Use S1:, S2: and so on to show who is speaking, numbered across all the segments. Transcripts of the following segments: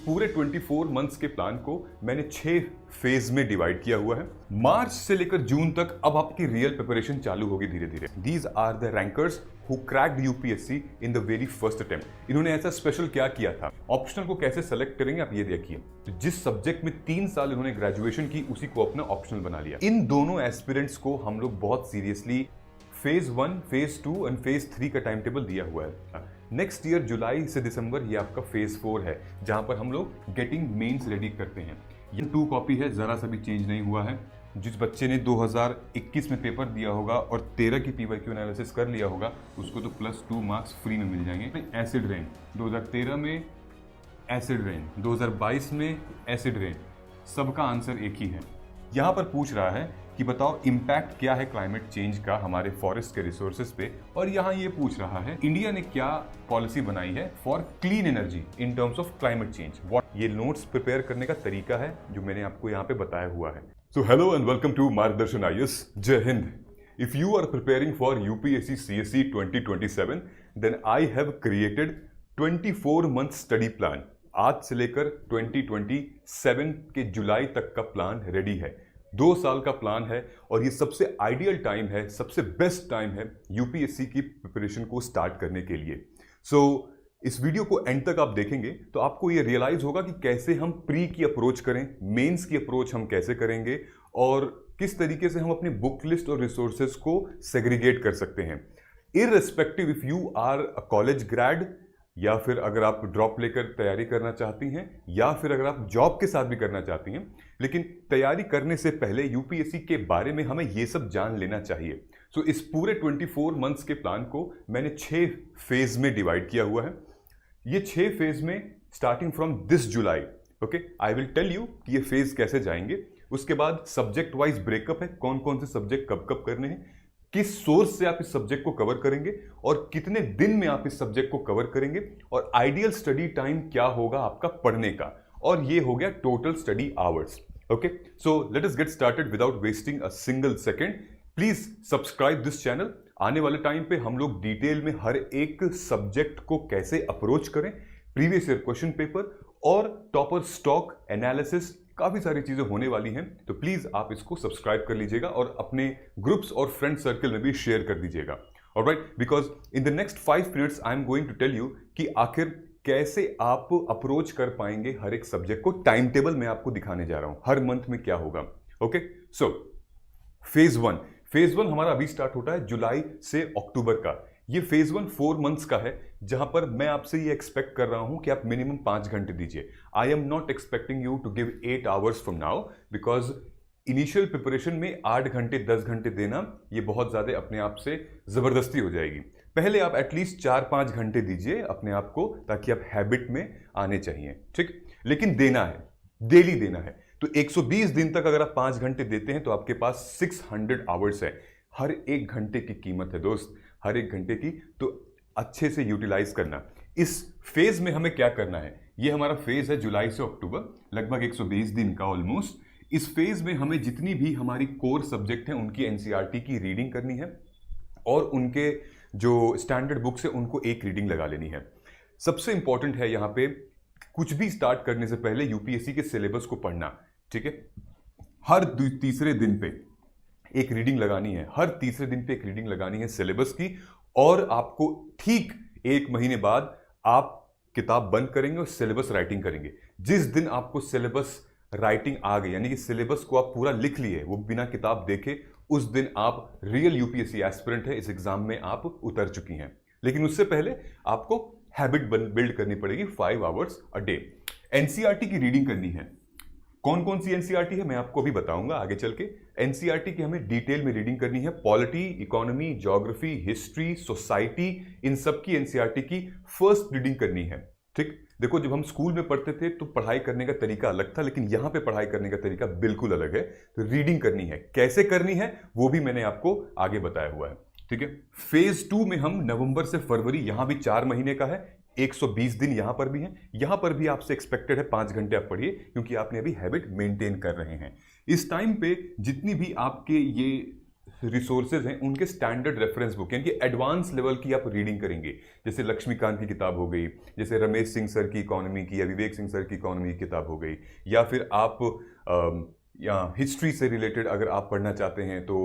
S1: पूरे 24 मंथ्स के प्लान को मैंने 6 फेज में डिवाइड किया हुआ है। मार्च से लेकर जून तक अब आपकी रियल प्रिपरेशन चालू होगी धीरे धीरे। These are the rankers who cracked UPSC in the very first attempt. इन्होंने ऐसा स्पेशल क्या किया था, ऑप्शनल को कैसे सेलेक्ट करेंगे आप ये देखिए। तो जिस सब्जेक्ट में 3 साल इन्होंने ग्रेजुएशन की उसी को अपना ऑप्शनल बना लिया। इन दोनों एस्पिरेंट्स को हम लोग बहुत seriously phase 1, phase 2 and phase 3 का टाइम टेबल दिया हुआ है। नेक्स्ट ईयर जुलाई से दिसंबर ये आपका फेज 4 है, जहां पर हम लोग गेटिंग मेंस रेडी करते हैं। ये 2 कॉपी है, जरा सा भी चेंज नहीं हुआ है। जिस बच्चे ने 2021 में पेपर दिया होगा और 13 की पीवाईक्यू एनालिसिस कर लिया होगा उसको तो +2 मार्क्स फ्री में मिल जाएंगे। एसिड रेन 2013 में, एसिड रेन 2022 में, एसिड रेन, सबका आंसर एक ही है। यहां पर पूछ रहा है कि बताओ इम्पैक्ट क्या है क्लाइमेट चेंज का हमारे फॉरेस्ट के रिसोर्सेज पे, और यहाँ ये पूछ रहा है इंडिया ने क्या पॉलिसी बनाई है for clean energy in terms of climate change. ये नोट्स प्रिपेयर करने का तरीका है जो मैंने आपको यहाँ पे बताया हुआ है। So hello and welcome to Margdarshan IAS. जय हिंद। If you are preparing for UPSC CSE 2027 then I have created 24 month study plan. आज से लेकर 2027 के जुलाई तक का प्लान रेडी है। 2 साल का प्लान है और ये सबसे आइडियल टाइम है, सबसे बेस्ट टाइम है यूपीएससी की प्रिपरेशन को स्टार्ट करने के लिए। सो इस वीडियो को एंड तक आप देखेंगे तो आपको ये रियलाइज होगा कि कैसे हम प्री की अप्रोच करें, मेंस की अप्रोच हम कैसे करेंगे और किस तरीके से हम अपनी बुक लिस्ट और रिसोर्सेज को सेग्रीगेट कर सकते हैं। Irrespective if you are a college grade, या फिर अगर आप ड्रॉप लेकर तैयारी करना चाहती हैं, या फिर अगर आप जॉब के साथ भी करना चाहती हैं, लेकिन तैयारी करने से पहले यूपीएससी के बारे में हमें ये सब जान लेना चाहिए। सो इस पूरे 24 मंथ्स के प्लान को मैंने 6 फेज में डिवाइड किया हुआ है। ये 6 फेज में starting from this July, okay, I will tell you कि ये फेज कैसे जाएंगे। उसके बाद सब्जेक्ट वाइज ब्रेकअप है, कौन कौन से सब्जेक्ट कब कब करने हैं, किस सोर्स से आप इस सब्जेक्ट को कवर करेंगे और कितने दिन में आप इस सब्जेक्ट को कवर करेंगे, और आइडियल स्टडी टाइम क्या होगा आपका पढ़ने का, और ये हो गया total study hours. Okay, so let us get started without wasting a single second. Please subscribe this channel. आने वाले टाइम पे हम लोग डिटेल में हर एक सब्जेक्ट को कैसे अप्रोच करें, प्रीवियस ईयर क्वेश्चन पेपर और टॉपर स्टॉक एनालिसिस, काफी सारी चीजें होने वाली हैं। तो प्लीज आप इसको सब्सक्राइब कर लीजिएगा और अपने ग्रुप्स और फ्रेंड सर्कल में भी शेयर कर दीजिएगा। Alright, because in the next 5 minutes I am going to tell you कि आखिर कैसे आप अप्रोच कर पाएंगे हर एक सब्जेक्ट को। टाइम टेबल मैं आपको दिखाने जा रहा हूं हर मंथ में क्या होगा। ओके, सो फेज 1 हमारा अभी स्टार्ट होता है जुलाई से अक्टूबर का। ये फेज 1 4 मंथ्स का है, जहां पर मैं आपसे ये एक्सपेक्ट कर रहा हूं कि आप मिनिमम 5 घंटे दीजिए। I am not expecting you to give 8 hours from now, because initial preparation में 8 घंटे 10 घंटे देना ये बहुत ज्यादा अपने आप से जबरदस्ती हो जाएगी। पहले आप एटलीस्ट 4-5 घंटे दीजिए अपने आप को, ताकि आप हैबिट में आने चाहिए, ठीक। लेकिन देना है, डेली देना है। तो 120 दिन तक अगर आप 5 घंटे देते हैं तो आपके पास 600 आवर्स है। हर एक घंटे की कीमत है दोस्त, हर एक घंटे की, तो अच्छे से यूटिलाइज करना। इस फेज में हमें क्या करना है, ये हमारा फेज है जुलाई से अक्टूबर, लगभग 120 दिन का ऑलमोस्ट। इस फेज में हमें जितनी भी हमारी कोर सब्जेक्ट हैं उनकी एनसीईआरटी की रीडिंग करनी है और उनके जो स्टैंडर्ड बुक्स है उनको एक रीडिंग लगा लेनी है। सबसे इंपॉर्टेंट है यहाँ पे कुछ भी स्टार्ट करने से पहले यूपीएससी के सिलेबस को पढ़ना, ठीक है। हर तीसरे दिन पे एक रीडिंग लगानी है, हर तीसरे दिन पे एक रीडिंग लगानी है सिलेबस की, और आपको ठीक 1 महीने बाद आप किताब बंद करेंगे और सिलेबस राइटिंग करेंगे। जिस दिन आपको सिलेबस राइटिंग आ गई, यानी कि सिलेबस को आप पूरा लिख लिए, वो बिना किताब देखे, उस दिन आप रियल यूपीएससी एस्पिरेंट है, इस एग्जाम में आप उतर चुकी हैं। लेकिन उससे पहले आपको हैबिट बिल्ड करनी पड़ेगी 5 आवर्स अ डे। एनसीईआरटी की रीडिंग करनी है। कौन कौन सी एनसीईआरटी है मैं आपको अभी बताऊंगा आगे चल के। एनसीईआरटी की हमें डिटेल में रीडिंग करनी है। Polity, economy, geography, history, society, इन सब की एनसीईआरटी की फर्स्ट रीडिंग करनी है, ठीक। देखो, जब हम स्कूल में पढ़ते थे तो पढ़ाई करने का तरीका अलग था, लेकिन यहां पे पढ़ाई करने का तरीका बिल्कुल अलग है। तो रीडिंग करनी है, कैसे करनी है वो भी मैंने आपको आगे बताया हुआ है, ठीक है। फेज 2 में हम नवंबर से फरवरी, यहां भी 4 महीने का है, 120 दिन यहां पर भी है। यहां पर भी आपसे एक्सपेक्टेड है 5 घंटे आप पढ़िए, क्योंकि आपने अभी हैबिट मेंटेन कर रहे हैं। इस टाइम पे जितनी भी आपके ये रिसोर्सेज हैं उनके स्टैंडर्ड रेफरेंस बुक यानी कि एडवांस लेवल की आप रीडिंग करेंगे, जैसे लक्ष्मीकांत की किताब हो गई, जैसे रमेश सिंह सर की इकोनॉमी की या विवेक सिंह सर की इकोनॉमी की किताब हो गई, या फिर आप या हिस्ट्री से रिलेटेड अगर आप पढ़ना चाहते हैं तो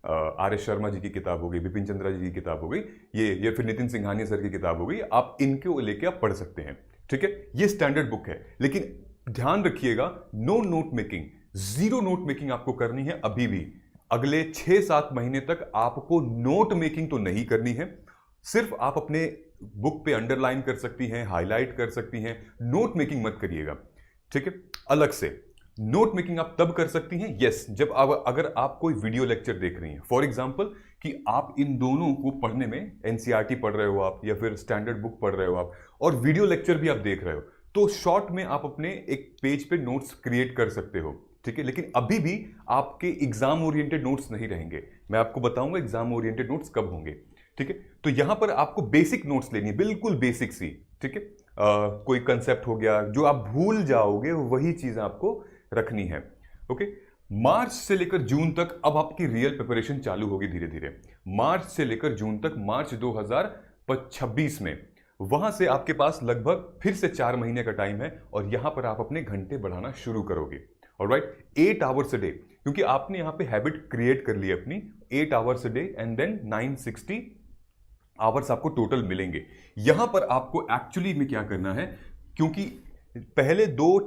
S1: आर एस शर्मा जी की किताब हो गई, बिपिन चंद्रा जी की किताब हो गई, ये या फिर नितिन सिंघानिया सर की किताब हो गई, आप इनको लेके आप पढ़ सकते हैं। ठीक है, ये स्टैंडर्ड बुक है, लेकिन ध्यान रखिएगा no note making, zero note making आपको करनी है अभी भी। अगले 6-7 महीने तक आपको नोट मेकिंग तो नहीं करनी है, सिर्फ आप अपने बुक पे अंडरलाइन कर सकती हैं, हाईलाइट कर सकती हैं, नोट मेकिंग मत करिएगा। ठीक है, अलग से नोट मेकिंग आप तब कर सकती हैं यस जब अगर आप कोई वीडियो लेक्चर देख रही हैं, फॉर एग्जांपल कि आप इन दोनों को पढ़ने में एनसीईआरटी पढ़ रहे हो आप या फिर स्टैंडर्ड बुक पढ़ रहे हो आप और वीडियो लेक्चर भी आप देख रहे हो, तो शॉर्ट में आप अपने एक पेज पे नोट्स क्रिएट कर सकते हो। ठीक है, लेकिन अभी भी आपके एग्जाम ओरिएंटेड नोट्स नहीं रहेंगे, मैं आपको बताऊंगा एग्जाम ओरिएंटेड नोट्स कब होंगे। ठीक है, तो यहां पर आपको बेसिक नोट्स लेनी है, बिल्कुल बेसिक सी। ठीक है, कोई कंसेप्ट हो गया जो आप भूल जाओगे वही चीज आपको रखनी है। ओके, मार्च से लेकर जून तक अब आपकी रियल प्रिपरेशन चालू होगी धीरे धीरे। मार्च से लेकर जून तक, मार्च 2026 में, वहां से आपके पास लगभग फिर से 4 महीने का टाइम है और यहां पर आप अपने घंटे बढ़ाना शुरू करोगे। ऑलराइट, 8 आवर्स अ डे, क्योंकि आपने यहां पे हैबिट क्रिएट कर ली अपनी 8 hours a day and then 960 hours आपको टोटल मिलेंगे। यहां पर आपको एक्चुअली में क्या करना है, क्योंकि पहले 2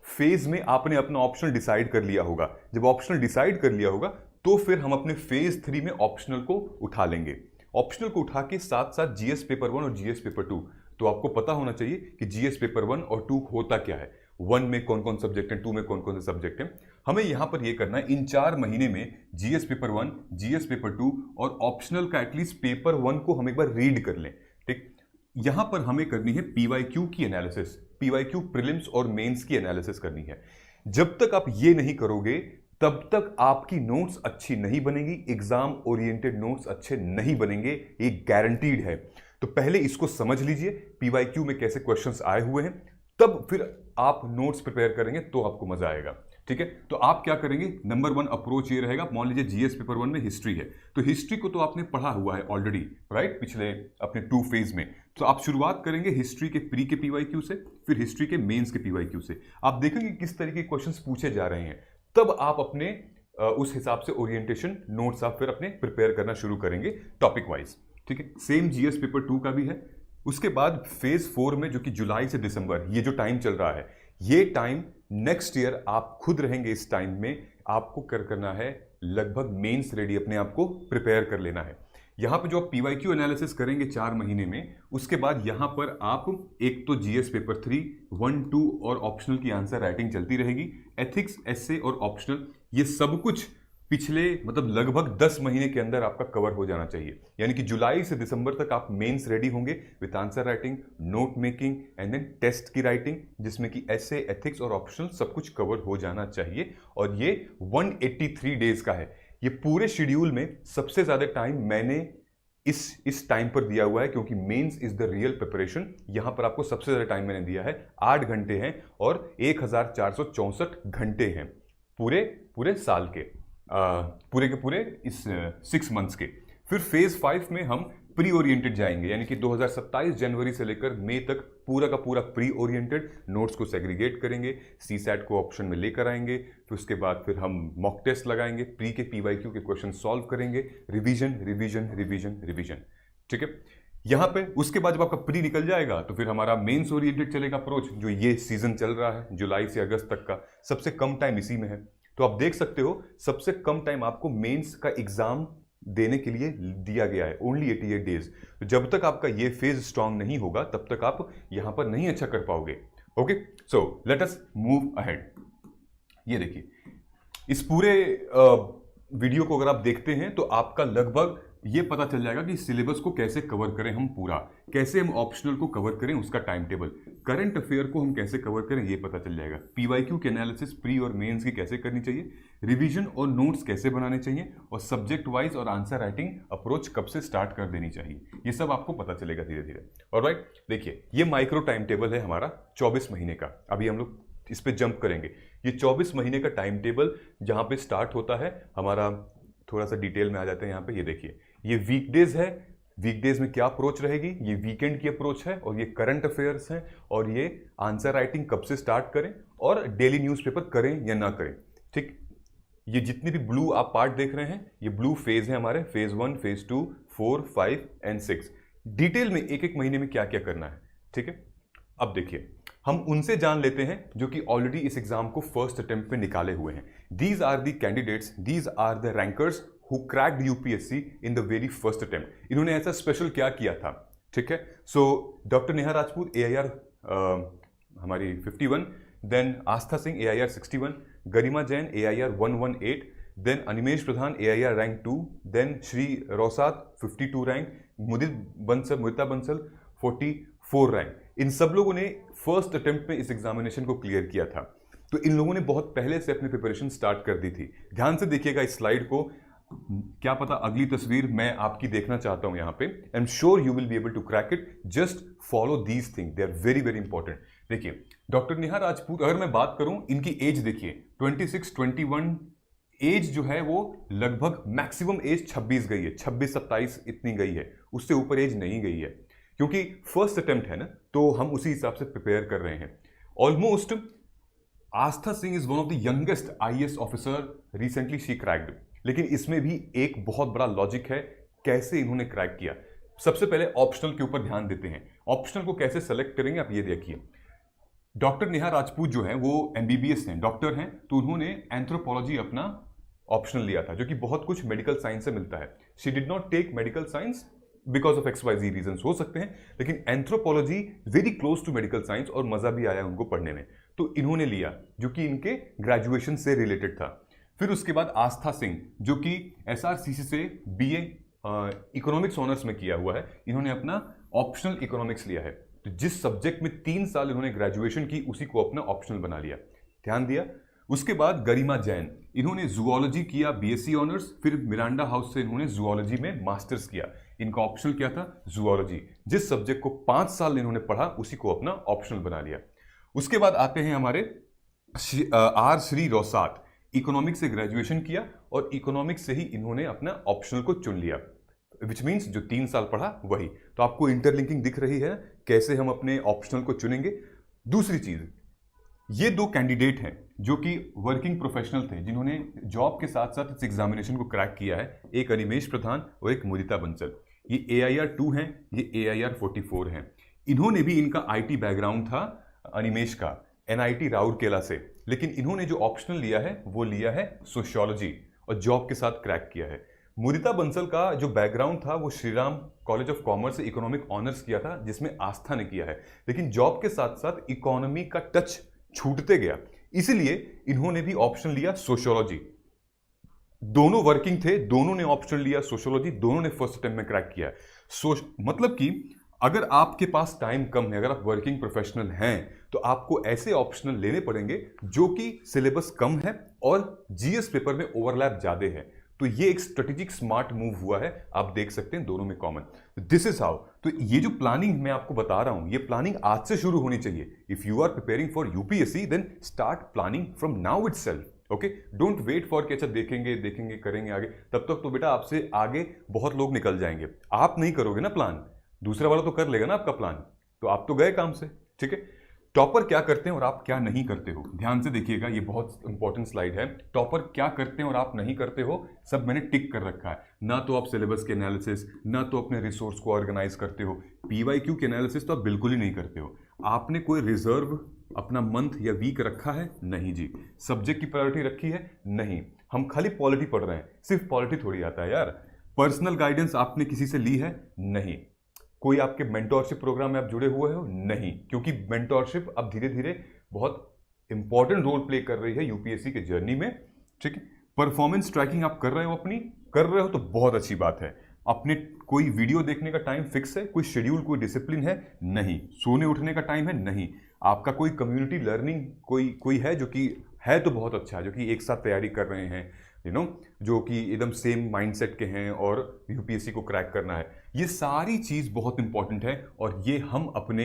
S1: फेज में आपने अपना ऑप्शनल डिसाइड कर लिया होगा, जब ऑप्शनल डिसाइड कर लिया होगा तो फिर हम अपने फेज 3 में ऑप्शनल को उठा लेंगे। ऑप्शनल को उठा के साथ साथ जीएस पेपर 1 और जीएस पेपर 2, तो आपको पता होना चाहिए कि जीएस पेपर 1 और 2 होता क्या है, 1 में कौन कौन सब्जेक्ट है, 2 में कौन कौन से सब्जेक्ट है। हमें यहां पर यह करना है इन 4 महीने में जीएस पेपर 1, जीएस पेपर 2 और ऑप्शनल का एटलीस्ट पेपर 1 को हम एक बार रीड कर लें। ठीक, यहां पर हमें करनी है पीवाईक्यू की एनालिसिस, पीवाईक्यू प्रीलिम्स और मेंस की एनालिसिस करनी है। जब तक आप ये नहीं करोगे तब तक आपकी नोट्स अच्छी नहीं बनेगी, एग्जाम ओरिएंटेड नोट्स अच्छे नहीं बनेंगे, ये गारंटीड है। तो पहले इसको समझ लीजिए पीवाईक्यू में कैसे क्वेश्चंस आए हुए हैं, तब फिर आप नोट्स प्रिपेयर करेंगे तो आपको मजा आएगा। ठीक है, तो आप क्या करेंगे, नंबर 1 अप्रोच ये रहेगा, मान लीजिए जीएस पेपर 1 में हिस्ट्री है, तो हिस्ट्री को तो आपने पढ़ा हुआ है ऑलरेडी, राइट, पिछले अपने 2 फेज में। तो आप शुरुआत करेंगे हिस्ट्री के प्री के पीवाईक्यू से, फिर हिस्ट्री के मेंस के पीवाईक्यू से। आप देखेंगे किस तरीके के क्वेश्चंस पूछे जा रहे हैं, तब आप अपने उस हिसाब से ओरिएंटेशन नोट्स आप फिर अपने प्रिपेयर करना शुरू करेंगे टॉपिक वाइज। ठीक है, सेम जीएस पेपर 2 का भी है। उसके बाद फेज 4 में, जो कि जुलाई से दिसंबर, ये जो टाइम चल रहा है, ये टाइम नेक्स्ट ईयर आप खुद रहेंगे। इस टाइम में आपको करना है लगभग मेंस रेडी, अपने आप को प्रिपेयर कर लेना है। यहां पे जो आप पीवाईक्यू एनालिसिस करेंगे 4 महीने में, उसके बाद यहां पर आप एक तो जीएस पेपर 3, 1, 2 और ऑप्शनल की आंसर राइटिंग चलती रहेगी, एथिक्स, एसे और ऑप्शनल, ये सब कुछ पिछले मतलब लगभग 10 महीने के अंदर आपका कवर हो जाना चाहिए। यानी कि जुलाई से दिसंबर तक आप मेंस रेडी होंगे with answer writing, note making and then test की राइटिंग, जिसमें कि एसे, एथिक्स और ऑप्शनल सब कुछ कवर हो जाना चाहिए। और ये 183 डेज का है। ये पूरे शेड्यूल में सबसे ज्यादा टाइम मैंने इस टाइम पर दिया हुआ है, क्योंकि mains is the real preparation. यहां पर आपको सबसे ज्यादा टाइम मैंने दिया है, 8 घंटे हैं और 1464 घंटे हैं पूरे साल के, पूरे के पूरे इस 6 मंथ्स के। फिर फेज 5 में हम प्री ओरिएंटेड जाएंगे, यानी कि 2027 जनवरी से लेकर मई तक पूरा का पूरा प्री ओरिएंटेड, नोट्स को सेग्रीगेट करेंगे, सीसैट को ऑप्शन में लेकर आएंगे, फिर उसके बाद फिर हम मॉक टेस्ट लगाएंगे, प्री के पीवाईक्यू के क्वेश्चन सॉल्व करेंगे, रिवीजन रिवीजन रिवीजन रिवीजन। ठीक है, यहां पे उसके बाद जब आपका प्री निकल जाएगा तो फिर हमारा मेंस ओरिएंटेड चलेगा अप्रोच, जो ये सीजन चल रहा है जुलाई से अगस्त तक का, सबसे कम टाइम इसी में है। तो आप देख सकते हो सबसे कम टाइम आपको मेंस का एग्जाम देने के लिए दिया गया है, ओनली 88 डेज। तो जब तक आपका ये फेज स्ट्रांग नहीं होगा तब तक आप यहां पर नहीं अच्छा कर पाओगे। Okay, so let us move ahead. ये देखिए, इस पूरे वीडियो को अगर आप देखते हैं तो आपका लगभग ये पता चल जाएगा कि सिलेबस को कैसे कवर करें हम पूरा, कैसे हम ऑप्शनल को कवर करें, उसका टाइम टेबल, करंट अफेयर को हम कैसे कवर करें ये पता चल जाएगा, पीवाईक्यू की एनालिसिस प्री और मेंस की कैसे करनी चाहिए, रिवीजन और नोट्स कैसे बनाने चाहिए, और सब्जेक्ट वाइज और आंसर राइटिंग अप्रोच कब से स्टार्ट कर देनी चाहिए, ये सब आपको पता चलेगा धीरे धीरे। ऑलराइट, देखिए ये माइक्रो टाइम टेबल है हमारा 24 महीने का। अभी हम लोग इस पे जंप करेंगे। ये 24 महीने का टाइम टेबल जहां पे स्टार्ट होता है हमारा थोड़ा सा डिटेल में आ जाते हैं यहाँ पे। ये देखिए, ये वीकडेज है, वीकडेज में क्या अप्रोच रहेगी, ये वीकेंड की अप्रोच है, और ये करंट अफेयर्स हैं, और ये आंसर राइटिंग कब से स्टार्ट करें, और डेली न्यूज़पेपर करें या ना करें। ठीक, ये जितने भी ब्लू आप पार्ट देख रहे हैं, ये ब्लू फेज है हमारे, फेज 1, फेज 2, 4, 5 एंड 6। डिटेल में एक एक महीने में क्या क्या करना है। ठीक है, अब देखिए, हम उनसे जान लेते हैं जो कि ऑलरेडी इस एग्जाम को फर्स्ट अटेम्प्ट में निकाले हुए हैं। These are the candidates, these are the rankers who cracked UPSC in the very first attempt. इन्होंने ऐसा स्पेशल क्या किया था। ठीक है, so doctor Neha Rajput AIR हमारी 51, then Aastha Singh AIR 61, Garima Jain AIR 118, then Animesh Pradhan AIR rank 2, then Shri रोसात 52 रैंक, मुदिता बंसल 44 रैंक। इन सब लोगों ने फर्स्ट अटेम्प्ट में इस एग्जामिनेशन को क्लियर किया था। तो इन लोगों ने बहुत पहले से अपनी प्रिपरेशन स्टार्ट कर दी थी। ध्यान से देखिएगा इस स्लाइड को, क्या पता अगली तस्वीर मैं आपकी देखना चाहता हूं यहां पे। I am sure you will be able to crack it, just follow these thing, they are very very important. देखिए, डॉक्टर नेहा राजपूत, अगर मैं बात करूं इनकी एज देखिए 26, 21, एज जो है वो लगभग मैक्सिमम एज 26 गई है, 26-27 इतनी गई है, उससे ऊपर एज नहीं गई है, क्योंकि फर्स्ट अटेम्प्ट है ना, तो हम उसी हिसाब से प्रिपेयर कर रहे हैं। Almost Aastha Singh is one of the youngest IAS officer recently she cracked. लेकिन इसमें भी एक बहुत बड़ा लॉजिक है कैसे इन्होंने क्रैक किया। सबसे पहले ऑप्शनल के ऊपर ध्यान देते हैं। ऑप्शनल को कैसे सेलेक्ट करेंगे आप ये देखिए। डॉक्टर नेहा राजपूत जो है वो एमबीबीएस हैं, डॉक्टर हैं, तो उन्होंने एंथ्रोपोलॉजी अपना ऑप्शनल लिया था, जो कि बहुत कुछ मेडिकल साइंस से मिलता है। She did not take medical science because of XYZ reason हो सकते हैं, लेकिन anthropology very close to medical science और मजा भी आया उनको पढ़ने में, तो इन्होंने लिया, जो कि इनके ग्रेजुएशन से रिलेटेड था। फिर उसके बाद आस्था सिंह, जो कि SRCC से BA इकोनॉमिक्स ऑनर्स में किया हुआ है, इन्होंने अपना ऑप्शनल इकोनॉमिक्स लिया है। तो जिस सब्जेक्ट में 3 साल इन्होंने ग्रेजुएशन की, उसी को अपना ऑप्शनल बना लिया, ध्यान दिया। उसके बाद गरिमा जैन, इन्होंने जूलॉजी किया BSc ऑनर्स, फिर मिरांडा हाउस से इन्होंने जूलॉजी में मास्टर्स किया। इनका ऑप्शनल क्या था? जूलॉजी। जिस सब्जेक्ट को 5 साल इन्होंने पढ़ा, उसी को अपना ऑप्शनल बना लिया। उसके बाद आते हैं हमारे R श्री रोसात, इकोनॉमिक्स से ग्रेजुएशन किया और इकोनॉमिक्स से ही इन्होंने अपना ऑप्शनल को चुन लिया, विच मीन्स जो 3 साल पढ़ा वही। तो आपको इंटरलिंकिंग दिख रही है कैसे हम अपने ऑप्शनल को चुनेंगे। दूसरी चीज, ये 2 कैंडिडेट हैं जो कि वर्किंग प्रोफेशनल थे, जिन्होंने जॉब के साथ साथ इस एग्जामिनेशन को क्रैक किया है। एक अनिमेश प्रधान और एक मुदिता बंसल। ये AIR 2 हैं, ये AIR 44 हैं। इन्होंने भी, इनका IT बैकग्राउंड था अनिमेश का, NIT राउरकेला से, लेकिन इन्होंने जो ऑप्शनल लिया है वो लिया है सोशियोलॉजी और जॉब के साथ क्रैक किया है। मुदिता बंसल का जो बैकग्राउंड था वो श्रीराम कॉलेज ऑफ कॉमर्स से इकोनॉमिक ऑनर्स किया था, जिसमें आस्था ने किया है, लेकिन जॉब के साथ साथ इकोनॉमी का टच छूटते गया, इसीलिए इन्होंने भी ऑप्शन लिया सोशियोलॉजी। दोनों वर्किंग थे, दोनों ने ऑप्शन लिया सोशियोलॉजी, दोनों ने फर्स्ट अटेम्प्ट में क्रैक किया। मतलब कि अगर आपके पास टाइम कम है, अगर आप वर्किंग प्रोफेशनल हैं, तो आपको ऐसे ऑप्शनल लेने पड़ेंगे जो कि सिलेबस कम है और GS पेपर में ओवरलैप ज्यादा है। तो ये एक स्ट्रेटेजिक स्मार्ट मूव हुआ है, आप देख सकते हैं दोनों में कॉमन। This is how. तो ये जो प्लानिंग मैं आपको बता रहा हूं, ये प्लानिंग आज से शुरू होनी चाहिए। If you are preparing for UPSC, then start planning from now itself. Okay, don't wait for कि अच्छा देखेंगे करेंगे आगे, तब तक तो बेटा आपसे आगे बहुत लोग निकल जाएंगे। आप नहीं करोगे ना प्लान, दूसरा वाला तो कर लेगा ना आपका प्लान, तो आप तो गए काम से। ठीक है, टॉपर क्या करते हैं और आप क्या नहीं करते हो, ध्यान से देखिएगा, ये बहुत इंपॉर्टेंट स्लाइड है। टॉपर क्या करते हैं और आप नहीं करते हो, सब मैंने टिक कर रखा है। ना तो आप सिलेबस के एनालिसिस, ना तो अपने रिसोर्स को ऑर्गेनाइज करते हो, PYQ के एनालिसिस तो आप बिल्कुल ही नहीं करते हो। आपने कोई रिजर्व अपना मंथ या वीक रखा है? नहीं जी। सब्जेक्ट की प्रायोरिटी रखी है? नहीं। हम खाली पॉलिटी पढ़ रहे हैं, सिर्फ पॉलिटी थोड़ी आता है यार। पर्सनल गाइडेंस आपने किसी से ली है? नहीं। कोई आपके मेंटोरशिप प्रोग्राम में आप जुड़े हुए हो? नहीं, क्योंकि मेंटोरशिप अब धीरे धीरे बहुत इंपॉर्टेंट रोल प्ले कर रही है UPSC के जर्नी में। ठीक है, परफॉर्मेंस ट्रैकिंग आप कर रहे हो तो बहुत अच्छी बात है। अपने कोई वीडियो देखने का टाइम फिक्स है? कोई शेड्यूल, कोई डिसिप्लिन है? नहीं। सोने उठने का टाइम है? नहीं। आपका कोई कम्युनिटी लर्निंग कोई है जो कि है तो बहुत अच्छा है, जो कि एक साथ तैयारी कर रहे हैं, जो कि एकदम सेम माइंडसेट के हैं और UPSC को क्रैक करना है। ये सारी चीज बहुत इंपॉर्टेंट है और ये हम अपने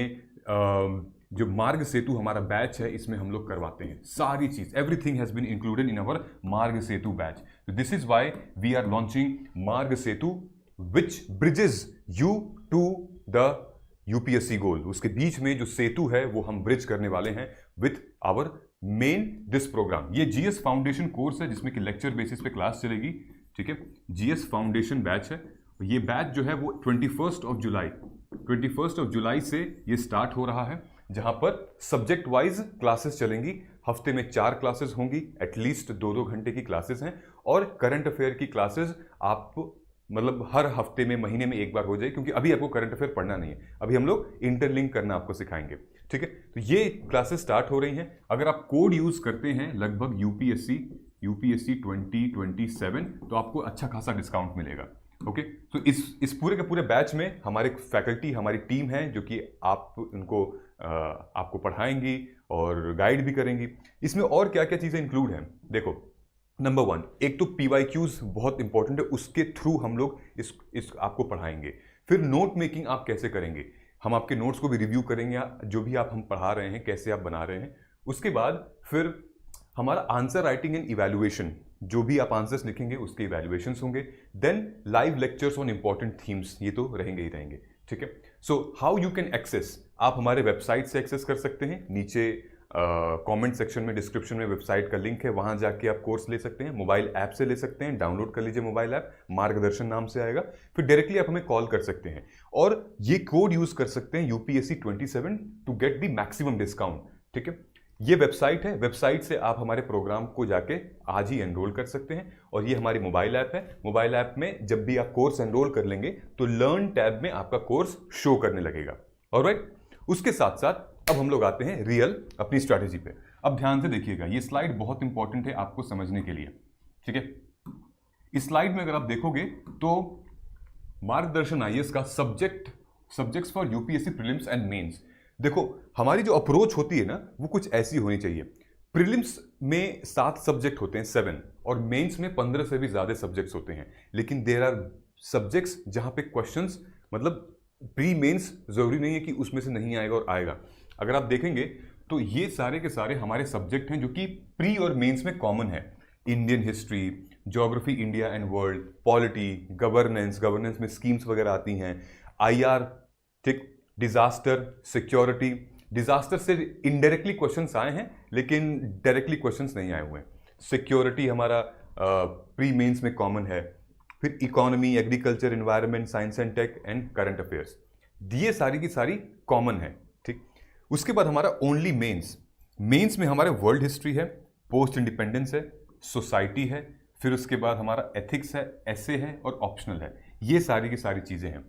S1: जो मार्ग सेतु हमारा बैच है इसमें हम लोग करवाते हैं सारी चीज, everything has been included in our Marg Setu batch. This is why we are launching Marg Setu which bridges you to the UPSC goal. उसके बीच में जो सेतु है वो हम ब्रिज करने वाले हैं with our main this program. ये जीएस फाउंडेशन कोर्स है जिसमें कि लेक्चर बेसिस पे क्लास चलेगी. ठीक है, जीएस फाउंडेशन बैच है. ये बैच जो है वो 21 जुलाई से ये स्टार्ट हो रहा है, जहां पर सब्जेक्ट वाइज क्लासेस चलेंगी. हफ्ते में 4 क्लासेस होंगी, एटलीस्ट 2-2 घंटे की क्लासेस हैं. और करंट अफेयर की क्लासेस आप मतलब हर हफ्ते में, महीने में एक बार हो जाए, क्योंकि अभी आपको करंट अफेयर पढ़ना नहीं है. अभी हम लोग इंटरलिंक करना आपको सिखाएंगे. ठीक है, तो ये क्लासेस स्टार्ट हो रही हैं. अगर आप कोड यूज करते हैं लगभग यूपीएससी 2027, तो आपको अच्छा खासा डिस्काउंट मिलेगा. ओके, तो इस पूरे के पूरे बैच में हमारे फैकल्टी, हमारी टीम है जो कि आपको पढ़ाएंगी और गाइड भी करेंगी. इसमें और क्या क्या चीज़ें इंक्लूड हैं देखो. नंबर 1, एक तो PYQs बहुत इंपॉर्टेंट है, उसके थ्रू हम लोग इस आपको पढ़ाएंगे. फिर नोट मेकिंग आप कैसे करेंगे, हम आपके नोट्स को भी रिव्यू करेंगे, जो भी आप हम पढ़ा रहे हैं कैसे आप बना रहे हैं. उसके बाद फिर हमारा आंसर राइटिंग एंड इवैल्यूएशन, जो भी आप आंसर्स लिखेंगे उसके इवैल्यूएशंस होंगे. Then live lectures on important themes, ये तो रहेंगे ही रहेंगे. ठीक है, so how you can access, आप हमारे वेबसाइट से एक्सेस कर सकते हैं. नीचे कमेंट सेक्शन में, डिस्क्रिप्शन में वेबसाइट का लिंक है, वहां जाके आप कोर्स ले सकते हैं. मोबाइल ऐप से ले सकते हैं, डाउनलोड कर लीजिए मोबाइल ऐप, मार्गदर्शन नाम से आएगा. फिर डायरेक्टली आप हमें कॉल कर सकते हैं और ये कोड यूज कर सकते हैं UPSC 27 to get the maximum discount. ठीक है, ये वेबसाइट है, वेबसाइट से आप हमारे प्रोग्राम को जाके आज ही एनरोल कर सकते हैं. और ये हमारी मोबाइल ऐप है. मोबाइल ऐप में जब भी आप कोर्स एनरोल कर लेंगे तो लर्न टैब में आपका कोर्स शो करने लगेगा. ऑलराइट, उसके साथ साथ अब हम लोग आते हैं रियल अपनी स्ट्रैटेजी पे. अब ध्यान से देखिएगा, ये स्लाइड बहुत इंपॉर्टेंट है आपको समझने के लिए. ठीक है, इस स्लाइड में अगर आप देखोगे तो मार्गदर्शन आईएएस का subjects for UPSC prelims and mains. देखो, हमारी जो अप्रोच होती है ना वो कुछ ऐसी होनी चाहिए. प्रीलिम्स में 7 सब्जेक्ट होते हैं, 7, और मेंस में 15 से भी ज्यादा सब्जेक्ट्स होते हैं. लेकिन देयर आर सब्जेक्ट्स जहां पे क्वेश्चंस मतलब प्री मेंस जरूरी नहीं है कि उसमें से नहीं आएगा और आएगा. अगर आप देखेंगे तो ये सारे के सारे हमारे सब्जेक्ट हैं जो कि प्री और मेंस में कॉमन है. Indian history, geography India and world, polity, governance में स्कीम्स वगैरह आती हैं, IR, ठीक, डिजास्टर, सिक्योरिटी. डिजास्टर से इनडायरेक्टली क्वेश्चंस आए हैं लेकिन डायरेक्टली क्वेश्चंस नहीं आए हुए हैं. सिक्योरिटी हमारा प्री मेंस में कॉमन है. फिर economy, agriculture, environment, science and tech and current affairs, ये सारी की सारी कॉमन है. ठीक, उसके बाद हमारा ओनली मेंस में हमारे वर्ल्ड हिस्ट्री है, पोस्ट इंडिपेंडेंस है, सोसाइटी है, फिर उसके बाद हमारा एथिक्स है, एसे है और ऑप्शनल है. ये सारी की सारी चीजें हैं.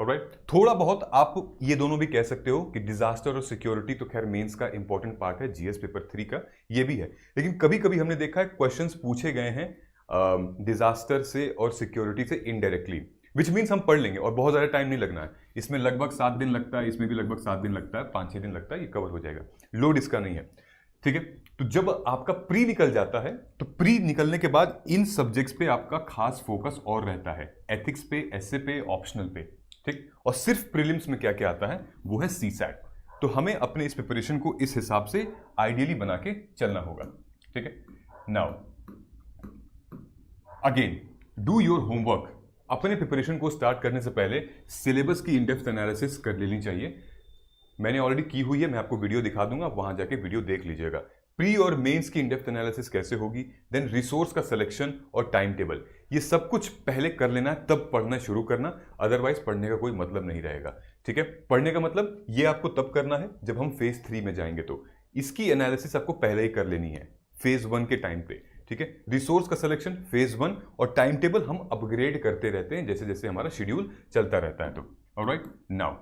S1: ऑलराइट, थोड़ा बहुत आप ये दोनों भी कह सकते हो कि डिजास्टर और सिक्योरिटी तो खैर मेंस का इंपॉर्टेंट पार्ट है, जीएस पेपर 3 का ये भी है. लेकिन कभी कभी हमने देखा है क्वेश्चंस पूछे गए हैं डिजास्टर से और सिक्योरिटी से इनडायरेक्टली, विच मीन्स हम पढ़ लेंगे और बहुत ज़्यादा टाइम नहीं लगना है. इसमें लगभग 7 दिन लगता है, इसमें भी लगभग 7 दिन लगता है, 5-6 दिन लगता है, ये कवर हो जाएगा. लोड इसका नहीं है. ठीक है, तो जब आपका प्री निकल जाता है तो प्री निकलने के बाद इन सब्जेक्ट्स पे आपका खास फोकस और रहता है, एथिक्स पे, एसे पे, ऑप्शनल पे. ठीक, और सिर्फ प्रीलिम्स में क्या क्या आता है वो है CSAT. तो हमें अपने इस प्रिपरेशन को इस हिसाब से आइडियली बना के चलना होगा. ठीक है, now again do your homework. अपने प्रिपरेशन को स्टार्ट करने से पहले सिलेबस की इन-डेप्थ एनालिसिस कर लेनी चाहिए. मैंने ऑलरेडी की हुई है, मैं आपको वीडियो दिखा दूंगा, वहां जाके वीडियो देख लीजिएगा. प्री और मेंस की इन-डेप्थ एनालिसिस कैसे होगी, देन रिसोर्स का सिलेक्शन और टाइम टेबल, ये सब कुछ पहले कर लेना, तब पढ़ना शुरू करना. अदरवाइज पढ़ने का कोई मतलब नहीं रहेगा. ठीक है, पढ़ने का मतलब ये आपको तब करना है जब हम फेज 3 में जाएंगे, तो इसकी एनालिसिस आपको पहले ही कर लेनी है फेज 1 के टाइम पे. ठीक है, रिसोर्स का सिलेक्शन फेज 1 और टाइम टेबल हम अपग्रेड करते रहते हैं जैसे जैसे हमारा शेड्यूल चलता रहता है. तो ऑलराइट, नाउ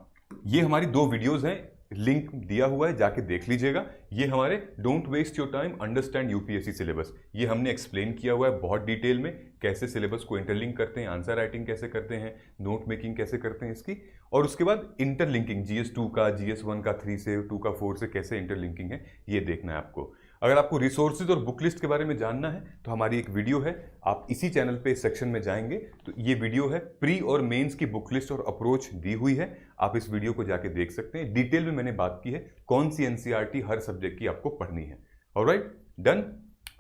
S1: ये हमारी 2 वीडियोस हैं, लिंक दिया हुआ है, जाके देख लीजिएगा. ये हमारे don't waste your time understand UPSC syllabus, ये हमने एक्सप्लेन किया हुआ है बहुत डिटेल में, कैसे सिलेबस को इंटरलिंक करते हैं, आंसर राइटिंग कैसे करते हैं, नोट मेकिंग कैसे करते हैं इसकी, और उसके बाद इंटरलिंकिंग GS 2 का, GS 1 का 3 से, 2 का 4 से कैसे इंटरलिंकिंग है, ये देखना है आपको. अगर आपको रिसोर्सेज और बुक लिस्ट के बारे में जानना है तो हमारी एक वीडियो है, आप इसी चैनल पे सेक्शन में जाएंगे तो ये वीडियो है, प्री और मेंस की बुक लिस्ट और अप्रोच दी हुई है, आप इस वीडियो को जाके देख सकते हैं। डिटेल में मैंने बात की है कौन सी एनसीईआरटी हर सब्जेक्ट की आपको पढ़नी है। Alright, done.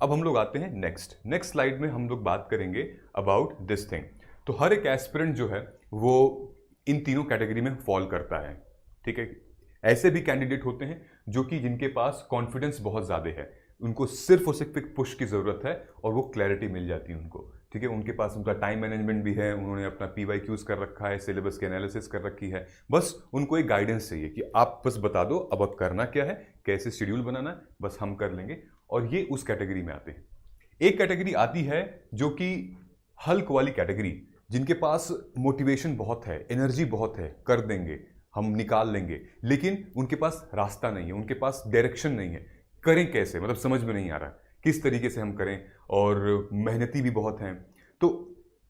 S1: अब हम लोग आते हैं नेक्स्ट स्लाइड में हम लोग बात करेंगे अबाउट दिस थिंग। तो हर एक एस्पिरेंट जो है वो इन तीनों कैटेगरी में फॉल करता है, ठीक है। ऐसे भी कैंडिडेट होते हैं जो कि जिनके पास कॉन्फिडेंस बहुत ज़्यादा है, उनको सिर्फ और सिर्फ एक पुश की ज़रूरत है और वो क्लैरिटी मिल जाती है उनको, ठीक है। उनके पास उनका टाइम मैनेजमेंट भी है, उन्होंने अपना PYQs कर रखा है, सिलेबस की एनालिसिस कर रखी है, बस उनको एक गाइडेंस चाहिए कि आप बस बता दो अब करना क्या है, कैसे शेड्यूल बनाना है, बस हम कर लेंगे। और ये उस कैटेगरी में आते हैं। एक कैटेगरी आती है जो कि हल्क वाली कैटेगरी, जिनके पास मोटिवेशन बहुत है, एनर्जी बहुत है, कर देंगे, हम निकाल लेंगे, लेकिन उनके पास रास्ता नहीं है, उनके पास डायरेक्शन नहीं है, करें कैसे, मतलब समझ में नहीं आ रहा किस तरीके से हम करें, और मेहनती भी बहुत हैं। तो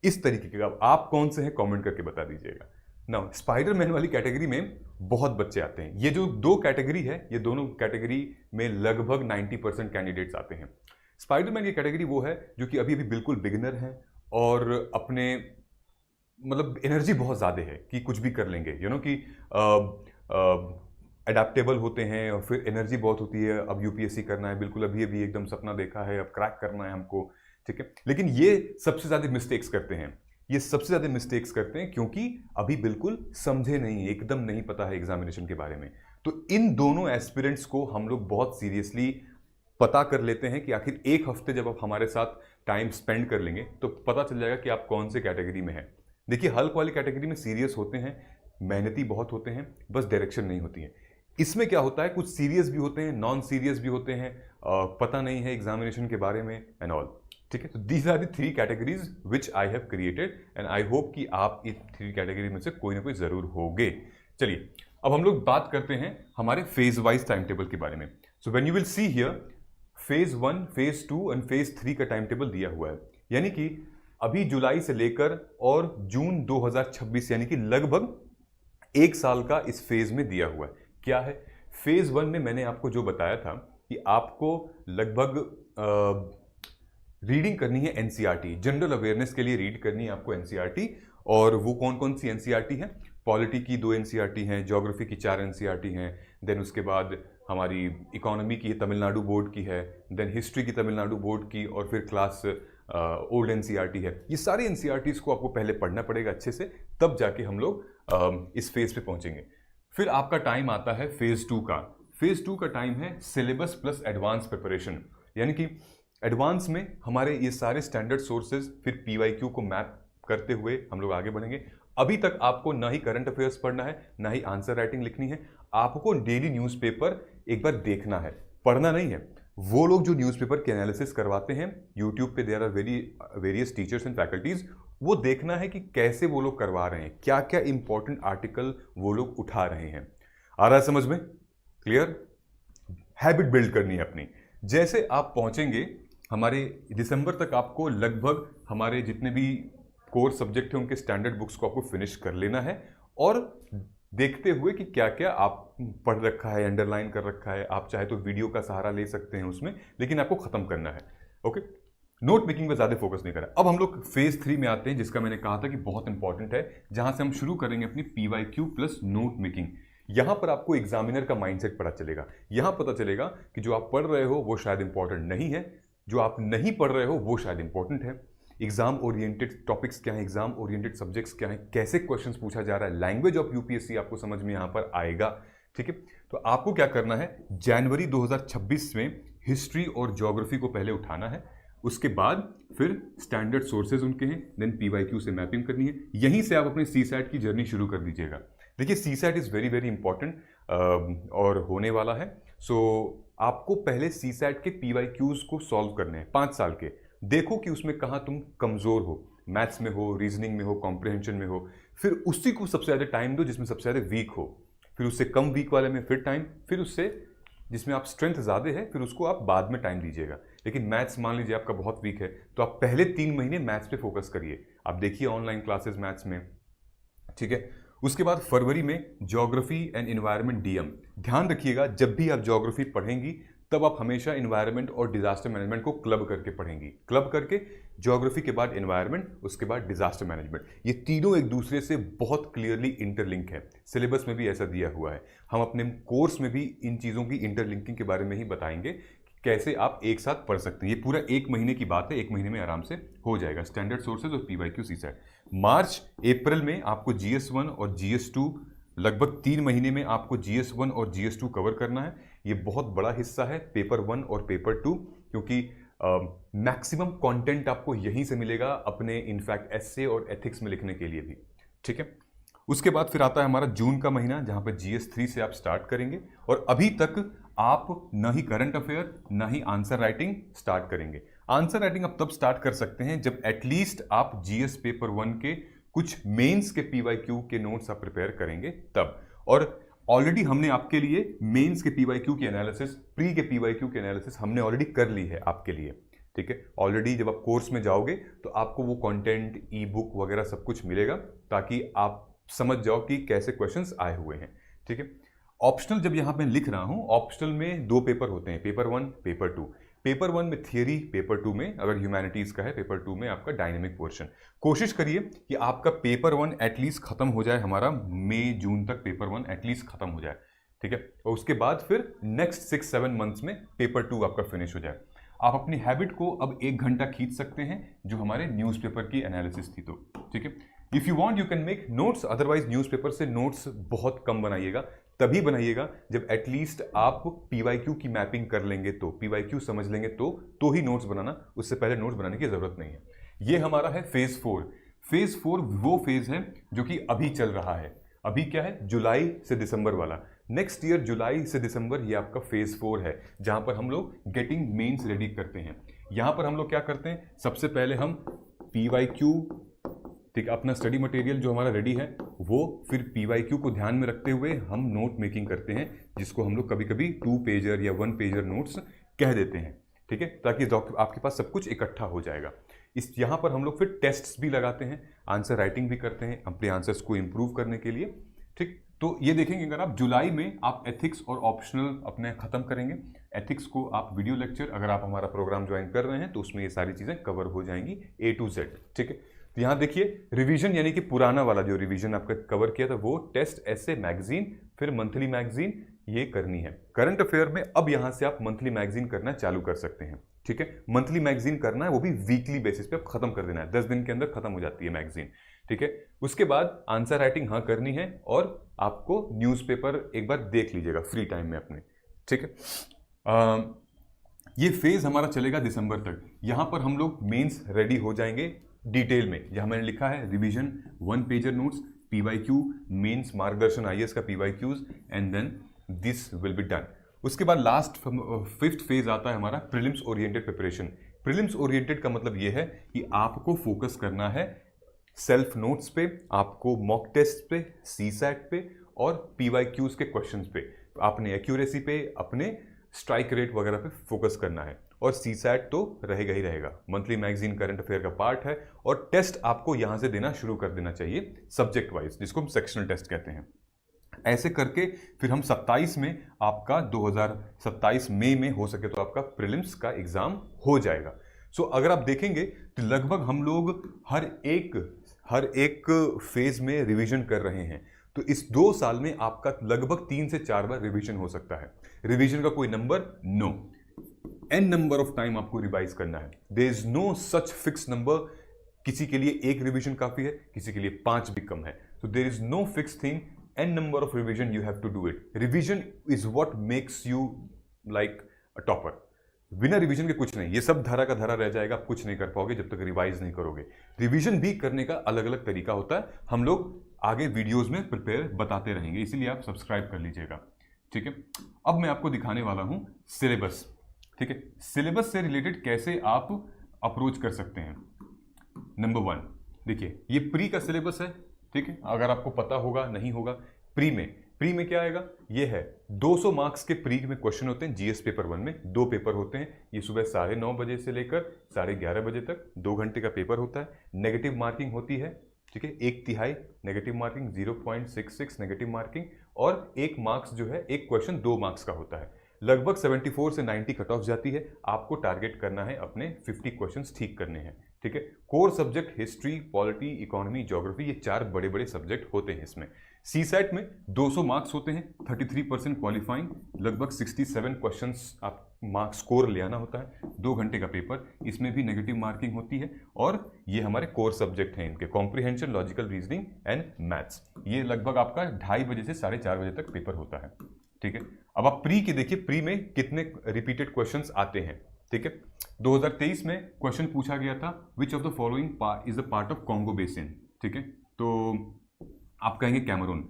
S1: इस तरीके के आप कौन से हैं कमेंट करके बता दीजिएगा ना। स्पाइडरमैन वाली कैटेगरी में बहुत बच्चे आते हैं। ये जो दो कैटेगरी है, ये दोनों कैटेगरी में लगभग 90% कैंडिडेट्स आते हैं। स्पाइडरमैन की कैटेगरी वो है जो कि अभी अभी बिल्कुल बिगिनर हैं और अपने मतलब एनर्जी बहुत ज़्यादा है कि कुछ भी कर लेंगे, यू नो कि अडेप्टेबल होते हैं और फिर एनर्जी बहुत होती है, अब यूपीएससी करना है, बिल्कुल अभी अभी एकदम सपना देखा है, अब क्रैक करना है हमको, ठीक है। लेकिन ये सबसे ज़्यादा मिस्टेक्स करते हैं, ये सबसे ज़्यादा मिस्टेक्स करते हैं क्योंकि अभी बिल्कुल समझे नहीं, एकदम नहीं पता है एग्जामिनेशन के बारे में। तो इन दोनों एस्पिरेंट्स को हम लोग बहुत सीरियसली पता कर लेते हैं कि आखिर एक हफ्ते जब आप हमारे साथ टाइम स्पेंड कर लेंगे तो पता चल जाएगा कि आप कौन से कैटेगरी में हैं। देखिए, हल्क वाली कैटेगरी में सीरियस होते हैं, मेहनती बहुत होते हैं, बस डायरेक्शन नहीं होती है। इसमें क्या होता है, कुछ सीरियस भी होते हैं, नॉन सीरियस भी होते हैं, पता नहीं है एग्जामिनेशन के बारे में एंड ऑल, ठीक है। तो these are the 3 categories which I have created and I hope कि आप इस 3 कैटेगरी में से कोई ना कोई जरूर होगे। चलिए, अब हम लोग बात करते हैं हमारे फेज वाइज टाइम टेबल के बारे में। So when you will see here, phase 1, phase 2 and phase 3 का टाइम टेबल दिया हुआ है, यानी कि अभी जुलाई से लेकर और जून 2026 यानी कि लगभग 1 साल का इस फेज में दिया हुआ है। क्या है, फेज 1 में मैंने आपको जो बताया था कि आपको लगभग रीडिंग करनी है एनसीईआरटी, जनरल अवेयरनेस के लिए रीड करनी है आपको एनसीईआरटी। और वो कौन कौन सी एनसीईआरटी है, पॉलिटी की 2 एनसीईआरटी हैं, ज्योग्राफी की 4 एनसीईआरटी हैं, देन उसके बाद हमारी इकोनॉमी की तमिलनाडु बोर्ड की है, देन हिस्ट्री की तमिलनाडु बोर्ड की, और फिर क्लास ओल्ड एनसीईआरटी है। ये सारी एनसीईआरटीज को आपको पहले पढ़ना पड़ेगा अच्छे से, तब जाके हम लोग इस फेज पे पहुंचेंगे। फिर आपका टाइम आता है फेज 2 का। फेज 2 का टाइम है सिलेबस प्लस एडवांस प्रिपरेशन, यानी कि एडवांस में हमारे ये सारे स्टैंडर्ड सोर्सेज फिर PYQ को मैप करते हुए हम लोग आगे बढ़ेंगे। अभी तक आपको ना ही करंट अफेयर्स पढ़ना है, ना ही आंसर राइटिंग लिखनी है, आपको डेली न्यूज़पेपर एक बार देखना है, पढ़ना नहीं है। वो लोग जो न्यूज़पेपर के एनालिसिस करवाते हैं यूट्यूब पे, there are various teachers and faculties, वो देखना है कि कैसे वो लोग करवा रहे हैं, क्या क्या इंपॉर्टेंट आर्टिकल वो लोग उठा रहे हैं। आ रहा है समझ में? क्लियर? हैबिट बिल्ड करनी है अपनी। जैसे आप पहुंचेंगे हमारे दिसंबर तक, आपको लगभग हमारे जितने भी कोर्स सब्जेक्ट हैं उनके स्टैंडर्ड बुक्स को आपको फिनिश कर लेना है, और देखते हुए कि क्या क्या आप पढ़ रखा है, अंडरलाइन कर रखा है, आप चाहे तो वीडियो का सहारा ले सकते हैं उसमें, लेकिन आपको खत्म करना है। ओके, नोट मेकिंग पर ज़्यादा फोकस नहीं करा। अब हम लोग फेज 3 में आते हैं, जिसका मैंने कहा था कि बहुत इंपॉर्टेंट है, जहां से हम शुरू करेंगे अपनी PYQ प्लस नोट मेकिंग। यहां पर आपको एग्जामिनर का माइंडसेट पता चलेगा, यहां पता चलेगा कि जो आप पढ़ रहे हो वो शायद इंपॉर्टेंट नहीं है, जो आप नहीं पढ़ रहे हो वो शायद इंपॉर्टेंट है। एग्जाम ओरिएंटेड टॉपिक्स क्या है, एग्जाम ओरिएंटेड सब्जेक्ट्स क्या है, कैसे क्वेश्चंस पूछा जा रहा है, लैंग्वेज ऑफ यूपीएससी आपको समझ में यहां पर आएगा, ठीक है। तो आपको क्या करना है, जनवरी 2026 में हिस्ट्री और ज्योग्राफी को पहले उठाना है, उसके बाद फिर स्टैंडर्ड सोर्सेज उनके हैं, देन PYQ से मैपिंग करनी है। यहीं से आप अपने CSAT की जर्नी शुरू कर दीजिएगा। देखिए, CSAT is very very important और होने वाला है। सो आपको पहले CSAT के PYQs को सॉल्व करने हैं 5 साल के। देखो कि उसमें कहाँ तुम कमज़ोर हो, मैथ्स में हो, रीजनिंग में हो, कॉम्प्रिहेंशन में हो, फिर उसी को सबसे ज़्यादा टाइम दो जिसमें सबसे ज़्यादा वीक हो, फिर उससे कम वीक वाले में फिर टाइम, फिर उससे जिसमें आप स्ट्रेंथ ज़्यादा है फिर उसको आप बाद में टाइम दीजिएगा। लेकिन मैथ्स मान लीजिए आपका बहुत वीक है, तो आप पहले 3 महीने मैथ्स पे फोकस करिए, आप देखिए ऑनलाइन क्लासेस मैथ्स में, ठीक है। उसके बाद फरवरी में ज्योग्राफी एंड एनवायरनमेंट DM। ध्यान रखिएगा, जब भी आप ज्योग्राफी पढ़ेंगी तब आप हमेशा इन्वायरमेंट और डिजास्टर मैनेजमेंट को क्लब करके पढ़ेंगी। क्लब करके ज्योग्राफी के बाद इन्वायरमेंट, उसके बाद डिजास्टर मैनेजमेंट, ये तीनों एक दूसरे से बहुत क्लियरली इंटरलिंक है। सिलेबस में भी ऐसा दिया हुआ है। हम अपने कोर्स में भी इन चीज़ों की इंटरलिंकिंग के बारे में ही बताएंगे, कैसे आप एक साथ पढ़ सकते हैं। ये पूरा 1 महीने की बात है, 1 महीने में आराम से हो जाएगा। स्टैंडर्ड सोर्सेज और PYQ CSAT। मार्च अप्रैल में आपको GS1 और GS2, लगभग 3 महीने में आपको GS1 और GS2 कवर करना है। ये बहुत बड़ा हिस्सा है पेपर 1 और पेपर 2, क्योंकि मैक्सिमम कंटेंट आपको यहीं से मिलेगा अपने इनफैक्ट एस्से और एथिक्स में लिखने के लिए भी, ठीक है। उसके बाद फिर आता है हमारा जून का महीना, जहां पर GS3 से आप स्टार्ट करेंगे, और अभी तक आप ना ही करंट अफेयर ना ही आंसर राइटिंग स्टार्ट करेंगे। आंसर राइटिंग आप तब स्टार्ट कर सकते हैं जब एटलीस्ट आप GS पेपर 1 के कुछ मेंस के PYQ के नोट्स आप प्रिपेयर करेंगे तब। और ऑलरेडी हमने आपके लिए मेंस के PYQ की एनालिसिस, प्री के PYQ की एनालिसिस हमने ऑलरेडी कर ली है आपके लिए, ठीक है। ऑलरेडी जब आप कोर्स में जाओगे तो आपको वो कंटेंट, ई बुक वगैरह सब कुछ मिलेगा, ताकि आप समझ जाओ कि कैसे क्वेश्चंस आए हुए हैं, ठीक है। ऑप्शनल जब यहां पे लिख रहा हूं, ऑप्शनल में 2 पेपर होते हैं, पेपर 1, पेपर 2। पेपर 1 में थियरी, पेपर 2 में अगर ह्यूमैनिटीज का है, पेपर 2 में आपका डायनेमिक पोर्शन। कोशिश करिए कि आपका पेपर 1 एटलीस्ट खत्म हो जाए, हमारा मई जून तक पेपर 1 एटलीस्ट खत्म हो जाए, ठीक है। और उसके बाद फिर नेक्स्ट 6-7 मंथ्स में पेपर 2 आपका फिनिश हो जाए। आप अपनी हैबिट को अब 1 घंटा खींच सकते हैं, जो हमारे न्यूज़पेपर की एनालिसिस थी, तो ठीक है। If you want you can make notes, otherwise newspaper से नोट्स बहुत कम बनाइएगा। तभी बनाइएगा जब एटलीस्ट आप PYQ की मैपिंग कर लेंगे, तो PYQ समझ लेंगे तो ही नोट्स बनाना, उससे पहले नोट्स बनाने की जरूरत नहीं है। ये हमारा है फेज 4। फेज 4 वो फेज है जो कि अभी चल रहा है। अभी क्या है, जुलाई से दिसंबर वाला। नेक्स्ट ईयर जुलाई से दिसंबर ये आपका फेज 4 है, जहां पर हम लोग गेटिंग मेंस रेडी करते हैं। यहां पर हम लोग क्या करते हैं, सबसे पहले हम PYQ, ठीक, अपना स्टडी मटेरियल जो हमारा रेडी है वो, फिर PYQ को ध्यान में रखते हुए हम नोट मेकिंग करते हैं, जिसको हम लोग कभी कभी 2 पेजर या 1 पेजर नोट्स कह देते हैं, ठीक है, ताकि आपके पास सब कुछ इकट्ठा हो जाएगा। यहाँ पर हम लोग फिर टेस्ट्स भी लगाते हैं, आंसर राइटिंग भी करते हैं अपने आंसर्स को इम्प्रूव करने के लिए, ठीक। तो ये देखेंगे, अगर आप जुलाई में आप एथिक्स और ऑप्शनल अपने खत्म करेंगे, एथिक्स को आप वीडियो लेक्चर, अगर आप हमारा प्रोग्राम ज्वाइन कर रहे हैं तो उसमें ये सारी चीज़ें कवर हो जाएंगी A to Z, ठीक है। तो यहाँ देखिए रिवीजन, यानी कि पुराना वाला जो रिवीजन आपका कवर किया था वो टेस्ट, एसे, मैगजीन, फिर मंथली मैगजीन, ये करनी है। करंट अफेयर में अब यहाँ से आप मंथली मैगजीन करना चालू कर सकते हैं, ठीक है। मंथली मैगजीन करना है, वो भी वीकली बेसिस पे खत्म कर देना है, 10 दिन के अंदर खत्म हो जाती है मैगजीन, ठीक है। उसके बाद आंसर राइटिंग हाँ करनी है, और आपको न्यूज़पेपर एक बार देख लीजिएगा फ्री टाइम में अपने, ठीक है। ये फेज हमारा चलेगा दिसंबर तक। यहाँ पर हम लोग मेंस रेडी हो जाएंगे डिटेल में। यहाँ मैंने लिखा है revision, 1 pager notes, PYQ, mains Margdarshan IAS का PYQs, and then this will be done. उसके बाद लास्ट 5th फेज आता है हमारा prelims oriented preparation. Prelims oriented का मतलब ये है कि आपको फोकस करना है सेल्फ नोट्स पे, आपको मॉक टेस्ट पे, CSAT पे और PYQs के क्वेश्चंस पे, आपने एक्यूरेसी पे, अपने स्ट्राइक रेट वगैरह पे फोकस करना है। और CSAT तो रहेगा ही रहेगा, मंथली मैगजीन करंट अफेयर का पार्ट है, और टेस्ट आपको यहां से देना शुरू कर देना चाहिए सब्जेक्ट वाइज, जिसको हम सेक्शनल टेस्ट कहते हैं। ऐसे करके फिर हम 27 में आपका 2027 मई में हो सके तो आपका प्रीलिम्स का एग्जाम हो जाएगा। सो अगर आप देखेंगे तो लगभग हम लोग हर एक फेज में रिवीजन कर रहे हैं, तो इस 2 साल में आपका लगभग 3 से 4 बार रिवीजन हो सकता है। रिवीजन का कोई number no, n number of time आपको रिवाइज करना है। There is no such fix number, किसी के लिए 1 रिवीजन काफी है, किसी के लिए 5 भी कम है। तो there is no fix thing, n number of revision you have to do it. Revision is what makes you like a topper. बिना रिवीजन के कुछ नहीं, ये सब धारा का धारा रह जाएगा, आप कुछ नहीं कर पाओगे जब तक रिवाइज नहीं करोगे। रिवीजन भी करने का अलग अलग तरीका होता है, हम लोग आगे वीडियोस में प्रिपेयर बताते रहेंगे, इसीलिए आप सब्सक्राइब कर लीजिएगा, ठीक है। अब मैं आपको दिखाने वाला हूं सिलेबस, ठीक है। सिलेबस से रिलेटेड कैसे आप अप्रोच कर सकते हैं। नंबर 1 देखिए, ये प्री का सिलेबस है, ठीक है। अगर आपको पता होगा नहीं होगा, प्री में क्या आएगा, ये है 200 मार्क्स के प्री में क्वेश्चन होते हैं। GS पेपर 1 में 2 पेपर होते हैं, ये सुबह 9:30 बजे से लेकर 11:30 बजे तक 2 घंटे का पेपर होता है। नेगेटिव मार्किंग होती है, ठीक है, 1/3 नेगेटिव मार्किंग, 0.66 नेगेटिव मार्किंग, और 1 मार्क्स जो है, एक क्वेश्चन 2 मार्क्स का होता है। लगभग 74 से 90 कट ऑफ जाती है। आपको टारगेट करना है अपने 50 क्वेश्चंस ठीक करने हैं, ठीक है। Core subject history, polity, economy, geography, ये 4 बड़े बड़े सब्जेक्ट होते हैं इसमें। सीसैट में 200 मार्क्स होते हैं, 33% क्वालिफाइंग, लगभग 67 क्वेश्चंस आप मार्क्स स्कोर ले आना होता है। 2 घंटे का पेपर, इसमें भी नेगेटिव मार्किंग होती है। और ये हमारे कोर सब्जेक्ट हैं इनके, comprehension, logical reasoning and maths. ये लगभग आपका 2:30 बजे से 4:30 बजे तक पेपर होता है, ठीक है। अब आप प्री की देखिए, प्री में कितने रिपीटेड क्वेश्चंस आते हैं, ठीक है। 2023 में क्वेश्चन पूछा गया था, which of the following is the part of Congo basin, ठीक है। तो आप कहेंगे कैमरून।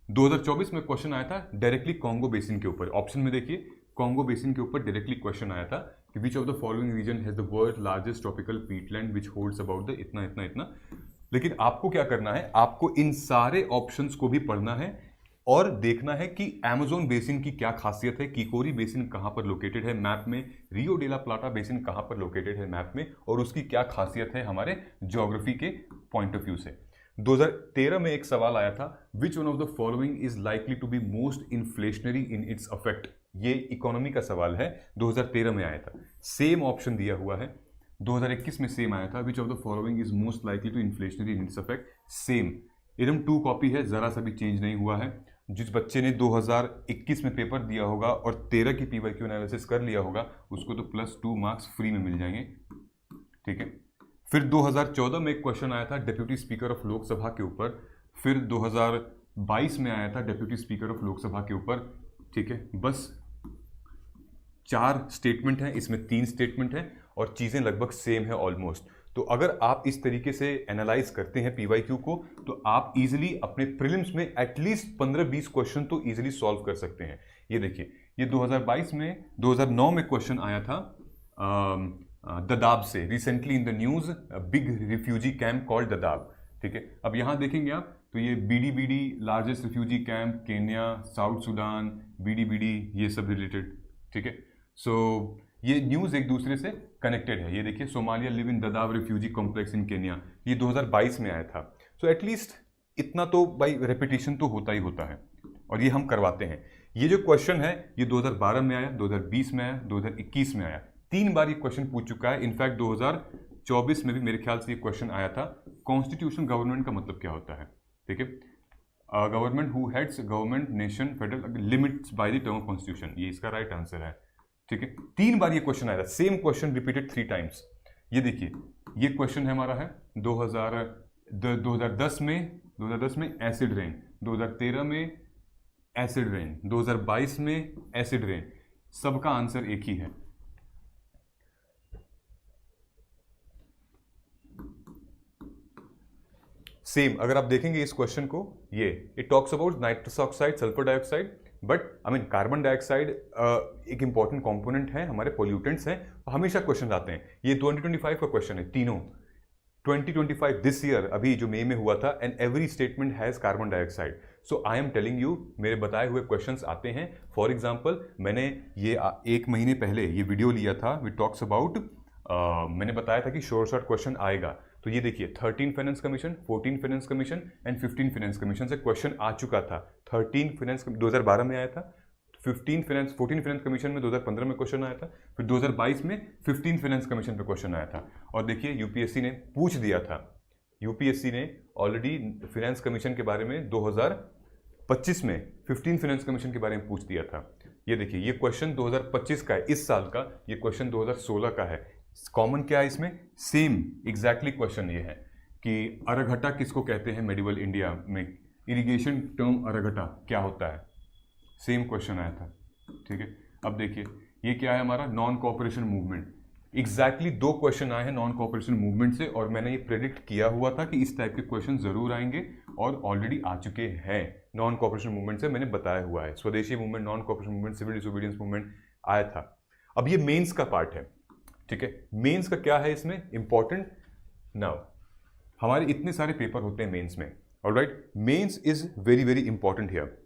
S1: 2024 में क्वेश्चन आया था डायरेक्टली कॉन्गो बेसिन के ऊपर। ऑप्शन में देखिए, कॉन्गो बेसिन के ऊपर डायरेक्टली क्वेश्चन आया था कि which of the following region has the world largest tropical peatland which holds about the इतना इतना इतना। लेकिन आपको क्या करना है, आपको इन सारे ऑप्शंस को भी पढ़ना है और देखना है कि अमेज़न बेसिन की क्या खासियत है, किकोरी बेसिन कहाँ पर लोकेटेड है मैप में, रियो डे ला प्लाटा बेसिन कहाँ पर लोकेटेड है मैप में, और उसकी क्या खासियत है हमारे ज्योग्राफी के पॉइंट ऑफ व्यू से। 2013 में एक सवाल आया था, which one of the following is likely to be most inflationary in its affect. ये इकोनॉमी का सवाल है, 2013 में आया था। सेम ऑप्शन दिया हुआ है। 2021 में सेम आया था, which of the following is most likely to inflationary in its affect. Same एकदम 2 कॉपी है, जरा सा भी चेंज नहीं हुआ है। जिस बच्चे ने 2021 में पेपर दिया होगा और 13 की पीवाईक्यू एनालिसिस कर लिया होगा, उसको तो +2 मार्क्स फ्री में मिल जाएंगे, ठीक है। फिर 2014 में एक क्वेश्चन आया था डेप्यूटी स्पीकर ऑफ लोकसभा के ऊपर। फिर 2022 में आया था डेप्यूटी स्पीकर ऑफ लोकसभा के ऊपर, ठीक है। बस 4 स्टेटमेंट हैं, इसमें 3 स्टेटमेंट हैं और चीज़ें लगभग सेम है ऑलमोस्ट। तो अगर आप इस तरीके से एनालाइज करते हैं पीवाईक्यू को, तो आप इजीली अपने प्रीलिम्स में एटलीस्ट 15-20 क्वेश्चन तो इजीली सॉल्व कर सकते हैं। ये देखिए, ये 2009 में क्वेश्चन आया था ददाब से, recently in the news big refugee camp called Dadaab, ठीक है। अब यहाँ देखेंगे आप, तो ये बीडी largest refugee camp, Kenya, South Sudan, बीडी ये सब रिलेटेड, ठीक है। सो ये न्यूज़ एक दूसरे से कनेक्टेड है। ये देखिए, Somalia live in Dadaab refugee complex in Kenya, ये 2022 में आया था। सो एटलीस्ट इतना तो भाई रेपिटेशन तो होता ही होता है, और ये हम करवाते हैं। ये जो क्वेश्चन है, ये 2012 में आया, 2020 में आया, 2021 में आया, 3 बार ये क्वेश्चन पूछ चुका है। इनफैक्ट 2024 में भी मेरे ख्याल से ये क्वेश्चन आया था, कॉन्स्टिट्यूशन गवर्नमेंट का मतलब क्या होता है, ठीक है। Government who heads government nation federal limits by the term of constitution, ये इसका राइट आंसर है, ठीक है। 3 बार ये क्वेश्चन आया था, सेम क्वेश्चन रिपीटेड 3 टाइम्स। ये देखिए, ये क्वेश्चन है हमारा है 2010 में एसिड रेन, 2013 में एसिड रेन, 2022 में एसिड रेन, सबका आंसर एक ही है। सेम अगर आप देखेंगे इस क्वेश्चन को, ये it talks about nitrous oxide, sulphur dioxide, but carbon dioxide एक इंपॉर्टेंट कंपोनेंट है, हमारे पोल्यूटेंट्स हैं, हमेशा क्वेश्चन आते हैं। ये 2025 का क्वेश्चन है, तीनों 2025 दिस ईयर, अभी जो मई में हुआ था, and every statement has carbon dioxide. So I am telling you, मेरे बताए हुए क्वेश्चंस आते हैं। फॉर एग्जांपल, मैंने ये 1 महीने पहले ये वीडियो लिया था, विच टॉक्स अबाउट, मैंने बताया था कि शॉर्ट क्वेश्चन आएगा। तो ये देखिए, 13 finance commission, 14 finance commission and 15 finance commission से क्वेश्चन आ चुका था। 13 फाइनेंस 2012 में आया था, 14 फाइनेंस कमीशन में 2015 में क्वेश्चन आया था, फिर 2022 में 15 फाइनेंस कमीशन पे क्वेश्चन आया था। और देखिए, यूपीएससी ने पूछ दिया था, यूपीएससी ने ऑलरेडी फाइनेंस कमीशन के बारे में 2025 में 15 फाइनेंस कमीशन के बारे में पूछ दिया था। ये देखिए, ये क्वेश्चन 2025 का है, इस साल का, ये क्वेश्चन 2016 का है। कॉमन क्या है इसमें, सेम एग्जैक्टली क्वेश्चन ये है कि अरघटा किसको कहते हैं मेडिवल इंडिया में, इरिगेशन टर्म अरघटा क्या होता है, सेम क्वेश्चन आया था, ठीक है। अब देखिए, ये क्या है हमारा, non cooperation movement. Exactly 2 question आए हैं नॉन कोऑपरेशन मूवमेंट से, और मैंने ये प्रेडिक्ट किया हुआ था कि इस टाइप के क्वेश्चन जरूर आएंगे, और ऑलरेडी आ चुके हैं। नॉन कोऑपरेशन मूवमेंट से मैंने बताया हुआ है, Swadeshi movement, non cooperation movement, civil disobedience movement आया था। अब ये मेंस का पार्ट है, ठीक है। मेंस का क्या है इसमें इंपॉर्टेंट, नाउ हमारे इतने सारे पेपर होते हैं मेंस में, alright. Mains is very very important here.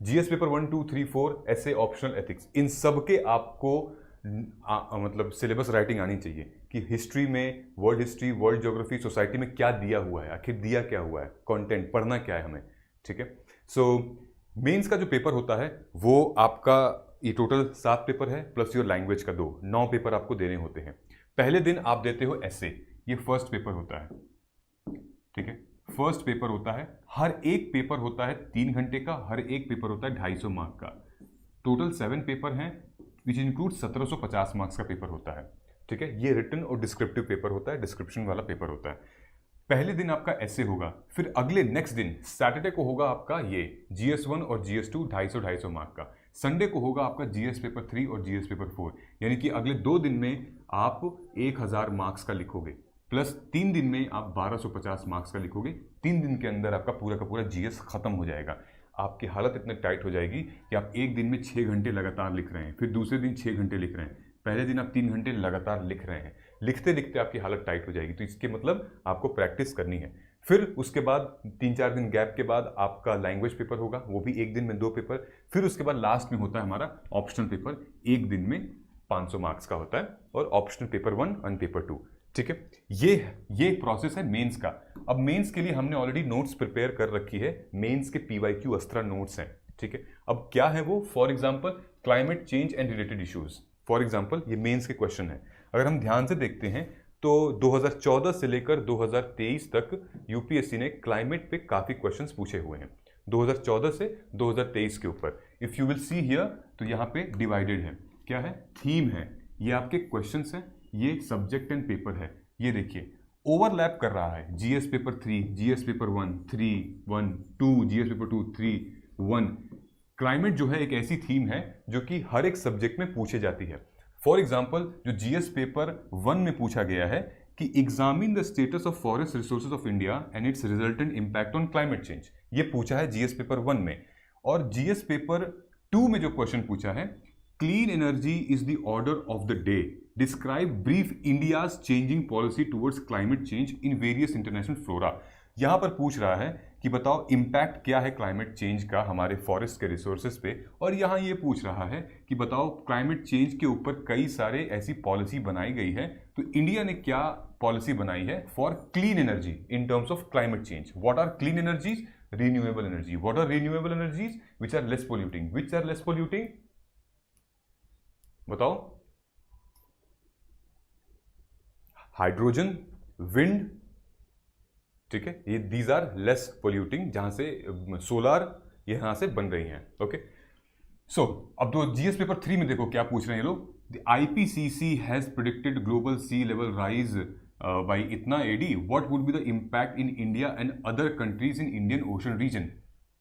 S1: GS paper 1, 2, 3, 4, ऐसे ऑप्शनल एथिक्स, इन सब के आपको मतलब सिलेबस राइटिंग आनी चाहिए कि हिस्ट्री में, world history, world geography, society में क्या दिया हुआ है, आखिर दिया क्या हुआ है, कंटेंट पढ़ना क्या है हमें, ठीक है। सो मेंस का जो पेपर होता है वो आपका ये टोटल 7 पेपर है प्लस योर लैंग्वेज का 2, 9 पेपर आपको देने होते हैं। पहले दिन आप देते हो ऐसे, ये फर्स्ट पेपर होता है, ठीक है, फर्स्ट पेपर होता है। हर एक पेपर होता है 3 घंटे का, हर एक पेपर होता है 250 मार्क का। टोटल 7 पेपर हैं विच इंक्लूड 1750 मार्क्स का पेपर होता है, ठीक है। ये रिटन और डिस्क्रिप्टिव पेपर होता है, डिस्क्रिप्शन वाला पेपर होता है। पहले दिन आपका ऐसे होगा, फिर अगले नेक्स्ट दिन सैटरडे को होगा आपका ये GS1 और GS2 250 मार्क का। संडे को होगा आपका GS पेपर 3 और GS पेपर 4, यानी कि अगले 2 दिन में आप 1000 मार्क्स का लिखोगे, प्लस 3 दिन में आप 1250 मार्क्स का लिखोगे। 3 दिन के अंदर आपका पूरा का पूरा GS खत्म हो जाएगा। आपकी हालत इतनी टाइट हो जाएगी कि आप एक दिन में 6 घंटे लगातार लिख रहे हैं, फिर दूसरे दिन 6 घंटे लिख रहे हैं, पहले दिन आप 3 घंटे लगातार लिख रहे हैं। लिखते लिखते आपकी हालत टाइट हो जाएगी। तो इसके मतलब आपको प्रैक्टिस करनी है। फिर उसके बाद 3-4 दिन गैप के बाद आपका लैंग्वेज पेपर होगा, वो भी एक दिन में 2 पेपर। फिर उसके बाद लास्ट में होता है हमारा ऑप्शनल पेपर, एक दिन में 500 मार्क्स का होता है, और ऑप्शनल पेपर 1 और पेपर 2, ठीक है। ये प्रोसेस है मेंस का। अब मेंस के लिए हमने ऑलरेडी नोट्स प्रिपेयर कर रखी है, मेंस के PYQ अस्त्रा नोट्स हैं, ठीक है। अब क्या है वो, for example climate change and related issues, for example ये मेंस के क्वेश्चन है। अगर हम ध्यान से देखते हैं तो 2014 से लेकर 2023 तक यूपीएससी ने क्लाइमेट पे काफ़ी क्वेश्चंस पूछे हुए हैं, 2014 से 2023 के ऊपर। If you will see here, तो यहाँ पे डिवाइडेड है, क्या है, थीम है, ये आपके क्वेश्चंस हैं, ये सब्जेक्ट एंड पेपर है। ये देखिए ओवरलैप कर रहा है, GS paper 3, GS paper 1, 3, 1, 2, GS paper 2, 3, 1। Climate जो है एक ऐसी थीम है जो कि हर एक सब्जेक्ट में पूछे जाती है। फॉर एग्जाम्पल जो GS पेपर 1 में पूछा गया है कि examine the status of forest resources of India and it's resultant impact on climate change, ये पूछा है GS पेपर 1 में। और GS पेपर 2 में जो क्वेश्चन पूछा है, clean energy is the order of the day, describe brief India's changing policy towards climate change in various international flora. यहां पर पूछ रहा है कि बताओ इंपैक्ट क्या है क्लाइमेट चेंज का हमारे फॉरेस्ट के रिसोर्सेज पे। और यहाँ ये पूछ रहा है कि बताओ क्लाइमेट चेंज के ऊपर कई सारे ऐसी पॉलिसी बनाई गई है, तो इंडिया ने क्या पॉलिसी बनाई है for clean energy in terms of climate change. What are clean energies, renewable energy. What are renewable energies, which are less polluting. Which are less polluting, बताओ। हाइड्रोजन, विंड, ठीक है, ये दीज आर लेस पोल्यूटिंग, जहां से solar यहां से बन रही हैं, ओके। सो अब तो GS पेपर 3 में देखो क्या पूछ रहे हैं ये लोग, the IPCC has predicted global sea level rise by इतना AD, what would be the impact in India and other countries in Indian ocean region,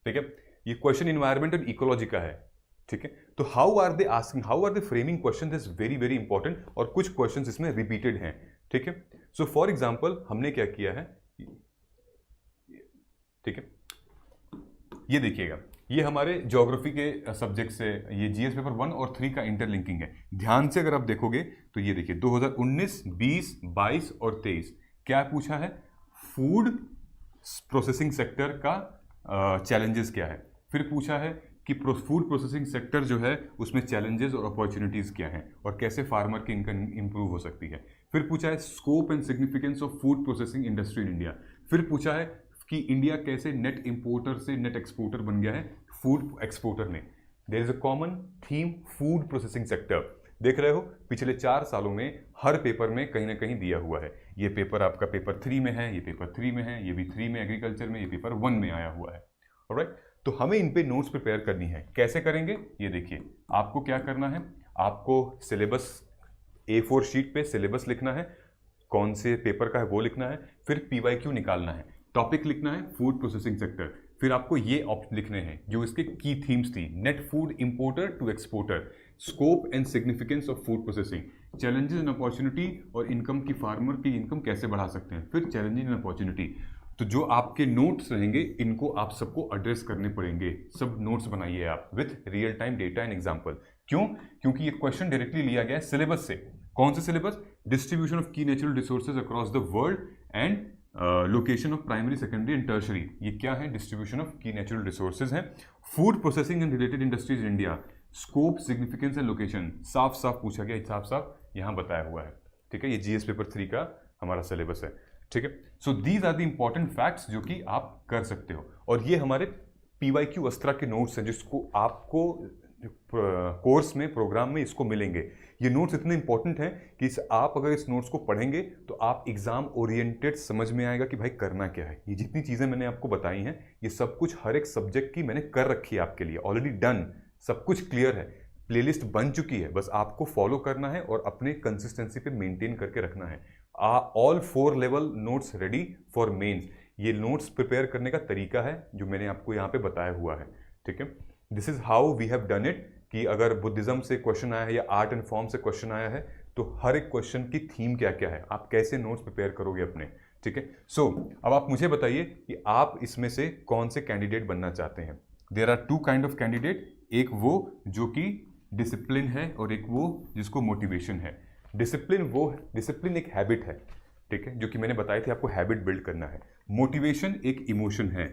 S1: ठीक है। ये क्वेश्चन इन्वायरमेंट एंड इकोलॉजी का है, ठीक है। तो how are they asking, how are they framing question, this very very important, और कुछ क्वेश्चन इसमें रिपीटेड हैं, ठीक है। सो फॉर एग्जाम्पल हमने क्या किया है, ठीक है, ये देखिएगा, ये हमारे ज्योग्राफी के सब्जेक्ट से ये GS पेपर 1 और 3 का इंटरलिंकिंग है। ध्यान से अगर आप देखोगे तो ये देखिए 2019, 20, 22 और 23 क्या पूछा है, फूड प्रोसेसिंग सेक्टर का चैलेंजेस क्या है। फिर पूछा है कि फूड प्रोसेसिंग सेक्टर जो है उसमें चैलेंजेस और अपॉर्चुनिटीज़ क्या हैं और कैसे फार्मर की इनकम इंप्रूव हो सकती है। फिर पूछा है scope and significance of food processing industry in India. फिर पूछा है कि इंडिया कैसे नेट इंपोर्टर से नेट एक्सपोर्टर बन गया है फूड एक्सपोर्टर में। There is a common theme, food processing sector. देख रहे हो पिछले 4 सालों में हर पेपर में कहीं ना कहीं दिया हुआ है। ये पेपर आपका पेपर 3 में है, ये पेपर 3 में है, ये भी 3 में एग्रीकल्चर में, ये पेपर 1 में आया हुआ है। ऑलराइट, तो हमें इन पे नोट्स प्रिपेयर करनी है। कैसे करेंगे ये देखिए, आपको क्या करना है, आपको सिलेबस A4 शीट पे सिलेबस लिखना है, कौन से पेपर का है वो लिखना है, फिर PYQ निकालना है, टॉपिक लिखना है फूड प्रोसेसिंग सेक्टर, फिर आपको ये ऑप्शन लिखने हैं जो इसके की थीम्स थी, net food importer to exporter, scope and significance of food processing, challenges and opportunity और इनकम की फार्मर की इनकम कैसे बढ़ा सकते हैं, फिर चैलेंजेस एंड अपॉर्चुनिटी। तो जो आपके नोट्स रहेंगे इनको आप सबको एड्रेस करने पड़ेंगे। सब नोट्स बनाइए आप with real time data and example. क्यों? क्योंकि ये क्वेश्चन डायरेक्टली लिया गया है सिलेबस से। कौन सा सिलेबस? डिस्ट्रीब्यूशन ऑफ की natural resources across the world and location of primary, secondary and tertiary. ये क्या है? डिस्ट्रीब्यूशन ऑफ की नेचुरल रिसोर्सेज है। Food processing and related industries in India, scope, significance and location, साफ साफ पूछा गया, साफ साफ यहाँ बताया हुआ है। ठीक है, ये GS पेपर 3 का हमारा सिलेबस है। ठीक है, so these are the important facts जो कि आप कर सकते हो। और ये हमारे PYQ अस्त्रा के नोट्स हैं जिसको आपको कोर्स में, प्रोग्राम में इसको मिलेंगे। ये नोट्स इतने इंपॉर्टेंट हैं कि आप अगर इस नोट्स को पढ़ेंगे तो आप एग्जाम ओरिएंटेड समझ में आएगा कि भाई करना क्या है। ये जितनी चीज़ें मैंने आपको बताई हैं, ये सब कुछ हर एक सब्जेक्ट की मैंने कर रखी है आपके लिए, ऑलरेडी डन, सब कुछ क्लियर है, प्लेलिस्ट बन चुकी है, बस आपको फॉलो करना है और अपने कंसिस्टेंसी पे मेंटेन करके रखना है। All 4 level notes ready for mains. ये नोट्स प्रिपेयर करने का तरीका है जो मैंने आपको यहाँ पे बताया हुआ है, ठीक है। This is how we have done it, कि अगर बुद्धिज्म से क्वेश्चन आया है या आर्ट एंड फॉर्म से क्वेश्चन आया है तो हर एक क्वेश्चन की थीम क्या क्या है, आप कैसे नोट्स प्रिपेयर करोगे अपने, ठीक है। सो अब आप मुझे बताइए कि आप इसमें से कौन से कैंडिडेट बनना चाहते हैं। There are 2 kind of candidate, एक वो जो कि डिसिप्लिन है और एक वो जिसको मोटिवेशन है। डिसिप्लिन एक हैबिट है, ठीक है, जो कि मैंने बताया था आपको हैबिट बिल्ड करना है। मोटिवेशन एक इमोशन है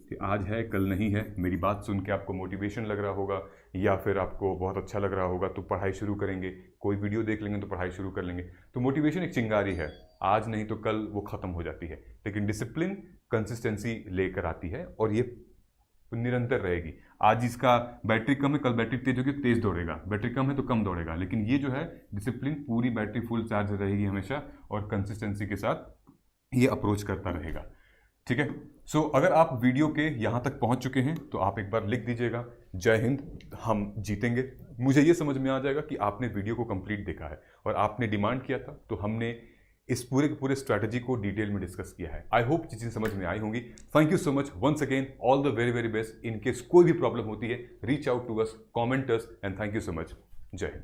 S1: कि आज है कल नहीं है। मेरी बात सुन के आपको मोटिवेशन लग रहा होगा या फिर आपको बहुत अच्छा लग रहा होगा तो पढ़ाई शुरू करेंगे, कोई वीडियो देख लेंगे तो पढ़ाई शुरू कर लेंगे। तो मोटिवेशन एक चिंगारी है, आज नहीं तो कल वो ख़त्म हो जाती है, लेकिन डिसिप्लिन कंसिस्टेंसी लेकर आती है और ये निरंतर रहेगी। आज इसका बैटरी कम है, कल बैटरी तेज होगी, तेज दौड़ेगा, बैटरी कम है तो कम दौड़ेगा, लेकिन ये जो है डिसिप्लिन पूरी बैटरी फुल चार्ज रहेगी हमेशा और कंसिस्टेंसी के साथ ये अप्रोच करता रहेगा, ठीक है। सो अगर आप वीडियो के यहाँ तक पहुँच चुके हैं तो आप एक बार लिख दीजिएगा जय हिंद, हम जीतेंगे। मुझे ये समझ में आ जाएगा कि आपने वीडियो को कंप्लीट देखा है और आपने डिमांड किया था, तो हमने इस पूरे के पूरे स्ट्रैटेजी को डिटेल में डिस्कस किया है। आई होप चीज़ें समझ में आई होंगी। Thank you so much once again, all the very very best. In case कोई भी प्रॉब्लम होती है, reach out to us, comment us, and thank you so much. जय हिंद।